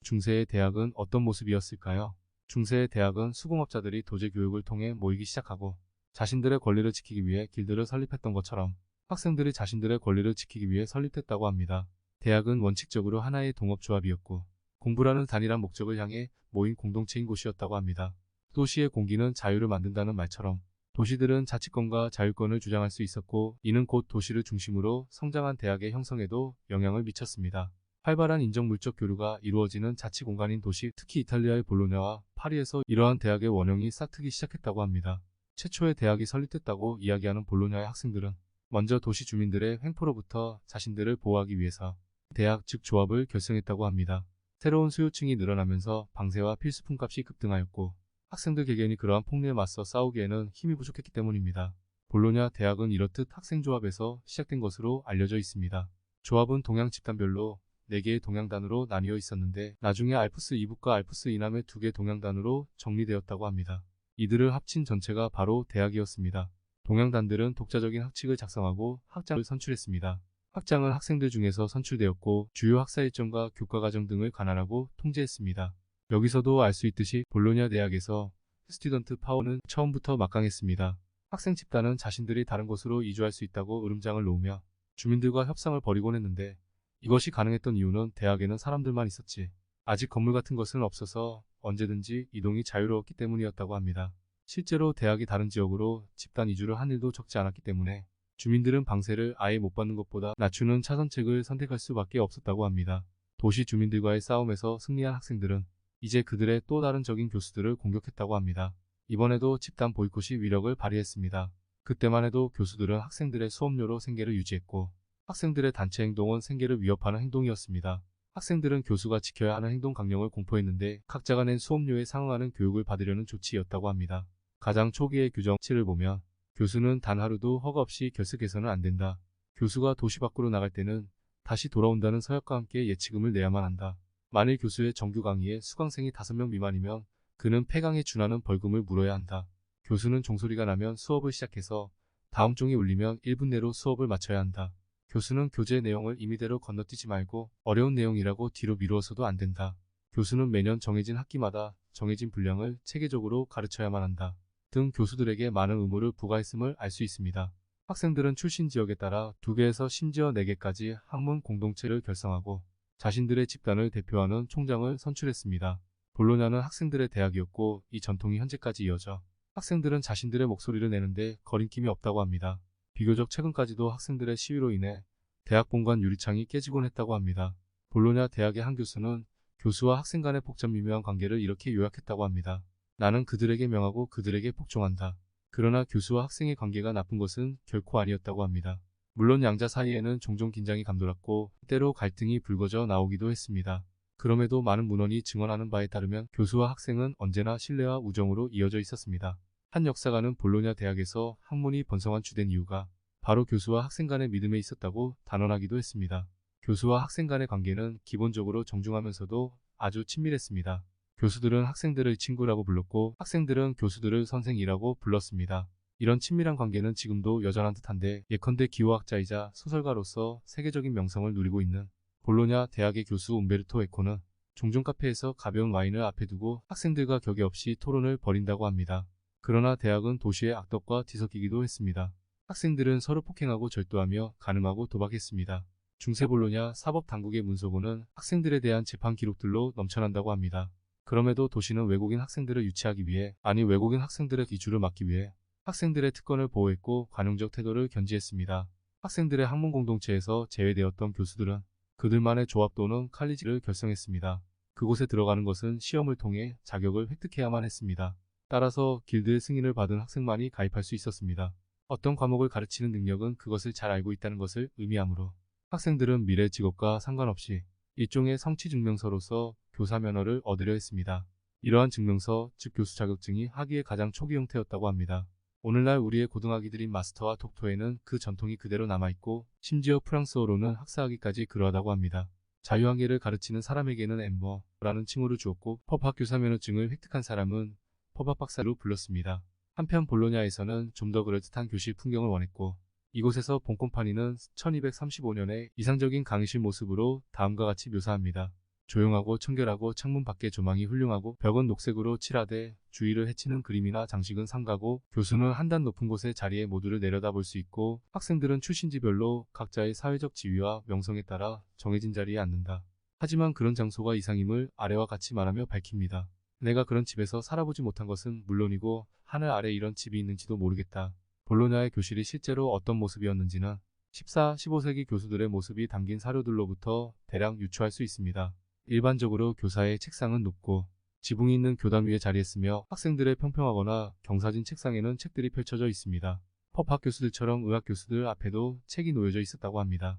중세의 대학은 어떤 모습이었을까요? 중세의 대학은 수공업자들이 도제 교육을 통해 모이기 시작하고 자신들의 권리를 지키기 위해 길드를 설립했던 것처럼 학생들이 자신들의 권리를 지키기 위해 설립됐다고 합니다. 대학은 원칙적으로 하나의 동업조합이었고 공부라는 단일한 목적을 향해 모인 공동체인 곳이었다고 합니다. 도시의 공기는 자유를 만든다는 말처럼 도시들은 자치권과 자율권을 주장할 수 있었고 이는 곧 도시를 중심으로 성장한 대학의 형성에도 영향을 미쳤습니다. 활발한 인정물적 교류가 이루어지는 자치 공간인 도시, 특히 이탈리아의 볼로냐와 파리에서 이러한 대학의 원형이 싹트기 시작했다고 합니다. 최초의 대학이 설립됐다고 이야기하는 볼로냐의 학생들은 먼저 도시 주민들의 횡포로부터 자신들을 보호하기 위해서 대학 즉 조합을 결성했다고 합니다. 새로운 수요층이 늘어나면서 방세와 필수품값이 급등하였고 학생들 개개인이 그러한 폭리에 맞서 싸우기에는 힘이 부족했기 때문입니다. 볼로냐 대학은 이렇듯 학생조합에서 시작된 것으로 알려져 있습니다. 조합은 동양 집단별로 4개의 동양단으로 나뉘어 있었는데 나중에 알프스 이북과 알프스 이남의 2개 동양단으로 정리되었다고 합니다. 이들을 합친 전체가 바로 대학이었습니다. 동양단들은 독자적인 학칙을 작성하고 학장을 선출했습니다. 학장은 학생들 중에서 선출되었고 주요 학사 일정과 교과과정 등을 관할하고 통제했습니다. 여기서도 알 수 있듯이 볼로냐 대학에서 스튜던트 파워는 처음부터 막강했습니다. 학생 집단은 자신들이 다른 곳으로 이주할 수 있다고 으름장을 놓으며 주민들과 협상을 벌이곤 했는데 이것이 가능했던 이유는 대학에는 사람들만 있었지 아직 건물 같은 것은 없어서 언제든지 이동이 자유로웠기 때문이었다고 합니다. 실제로 대학이 다른 지역으로 집단 이주를 한 일도 적지 않았기 때문에 주민들은 방세를 아예 못 받는 것보다 낮추는 차선책을 선택할 수밖에 없었다고 합니다. 도시 주민들과의 싸움에서 승리한 학생들은 이제 그들의 또 다른 적인 교수들을 공격했다고 합니다. 이번에도 집단 보이콧이 위력을 발휘했습니다. 그때만 해도 교수들은 학생들의 수업료로 생계를 유지했고 학생들의 단체 행동은 생계를 위협하는 행동이었습니다. 학생들은 교수가 지켜야 하는 행동 강령을 공포했는데 각자가 낸 수업료에 상응하는 교육을 받으려는 조치였다고 합니다. 가장 초기의 규정치를 보면 교수는 단 하루도 허가 없이 결석해서는 안 된다. 교수가 도시 밖으로 나갈 때는 다시 돌아온다는 서약과 함께 예치금을 내야만 한다. 만일 교수의 정규 강의에 수강생이 5명 미만이면 그는 폐강에 준하는 벌금을 물어야 한다. 교수는 종소리가 나면 수업을 시작해서 다음 종이 울리면 1분 내로 수업을 마쳐야 한다. 교수는 교재 내용을 임의대로 건너뛰지 말고 어려운 내용이라고 뒤로 미루어서도 안 된다. 교수는 매년 정해진 학기마다 정해진 분량을 체계적으로 가르쳐야만 한다. 등 교수들에게 많은 의무를 부과했음을 알 수 있습니다. 학생들은 출신 지역에 따라 2개에서 심지어 4개까지 학문 공동체를 결성하고 자신들의 집단을 대표하는 총장을 선출했습니다. 볼로냐는 학생들의 대학이었고 이 전통이 현재까지 이어져 학생들은 자신들의 목소리를 내는데 거림낌이 없다고 합니다. 비교적 최근까지도 학생들의 시위로 인해 대학 본관 유리창이 깨지곤 했다고 합니다. 볼로냐 대학의 한 교수는 교수와 학생 간의 복잡 미묘한 관계를 이렇게 요약했다고 합니다. 나는 그들에게 명하고 그들에게 복종한다. 그러나 교수와 학생의 관계가 나쁜 것은 결코 아니었다고 합니다. 물론 양자 사이에는 종종 긴장이 감돌았고 때로 갈등이 불거져 나오기도 했습니다. 그럼에도 많은 문헌이 증언하는 바에 따르면 교수와 학생은 언제나 신뢰와 우정으로 이어져 있었습니다. 한 역사가는 볼로냐 대학에서 학문이 번성한 주된 이유가 바로 교수와 학생 간의 믿음에 있었다고 단언하기도 했습니다. 교수와 학생 간의 관계는 기본적으로 정중하면서도 아주 친밀했습니다. 교수들은 학생들을 친구라고 불렀고 학생들은 교수들을 선생이라고 불렀습니다. 이런 친밀한 관계는 지금도 여전한 듯한데 예컨대 기호학자이자 소설가로서 세계적인 명성을 누리고 있는 볼로냐 대학의 교수 움베르토 에코는 종종 카페에서 가벼운 와인을 앞에 두고 학생들과 격의 없이 토론을 벌인다고 합니다. 그러나 대학은 도시의 악덕과 뒤섞이기도 했습니다. 학생들은 서로 폭행하고 절도하며 간음하고 도박했습니다. 중세 볼로냐 사법당국의 문서고는 학생들에 대한 재판 기록들로 넘쳐난다고 합니다. 그럼에도 도시는 외국인 학생들을 유치하기 위해 외국인 학생들의 이주를 막기 위해 학생들의 특권을 보호했고 관용적 태도를 견지했습니다. 학생들의 학문 공동체에서 제외되었던 교수들은 그들만의 조합 또는 칼리지를 결성했습니다. 그곳에 들어가는 것은 시험을 통해 자격을 획득해야만 했습니다. 따라서 길드의 승인을 받은 학생만이 가입할 수 있었습니다. 어떤 과목을 가르치는 능력은 그것을 잘 알고 있다는 것을 의미하므로 학생들은 미래 직업과 상관없이 일종의 성취 증명서로서 교사 면허를 얻으려 했습니다. 이러한 증명서, 즉 교수 자격증이 학위의 가장 초기 형태였다고 합니다. 오늘날 우리의 고등학위들인 마스터와 독토에는 그 전통이 그대로 남아있고 심지어 프랑스어로는 학사학위까지 그러하다고 합니다. 자유학예를 가르치는 사람에게는 엠머라는 칭호를 주었고 법학 교사 면허증을 획득한 사람은 법학 박사로 불렀습니다. 한편 볼로냐에서는 좀 더 그럴듯한 교실 풍경을 원했고 이곳에서 본콤파니는 1235년의 이상적인 강의실 모습으로 다음과 같이 묘사합니다. 조용하고 청결하고 창문 밖의 조망이 훌륭하고 벽은 녹색으로 칠하되 주위를 해치는 그림이나 장식은 삼가고 교수는 한 단 높은 곳의 자리에 모두를 내려다볼 수 있고 학생들은 출신지별로 각자의 사회적 지위와 명성에 따라 정해진 자리에 앉는다. 하지만 그런 장소가 이상임을 아래와 같이 말하며 밝힙니다. 내가 그런 집에서 살아보지 못한 것은 물론이고 하늘 아래 이런 집이 있는지도 모르겠다. 볼로냐의 교실이 실제로 어떤 모습이었는지는 14, 15세기 교수들의 모습이 담긴 사료들로부터 대략 유추할 수 있습니다. 일반적으로 교사의 책상은 높고 지붕이 있는 교단 위에 자리했으며 학생들의 평평하거나 경사진 책상에는 책들이 펼쳐져 있습니다. 법학 교수들처럼 의학 교수들 앞에도 책이 놓여져 있었다고 합니다.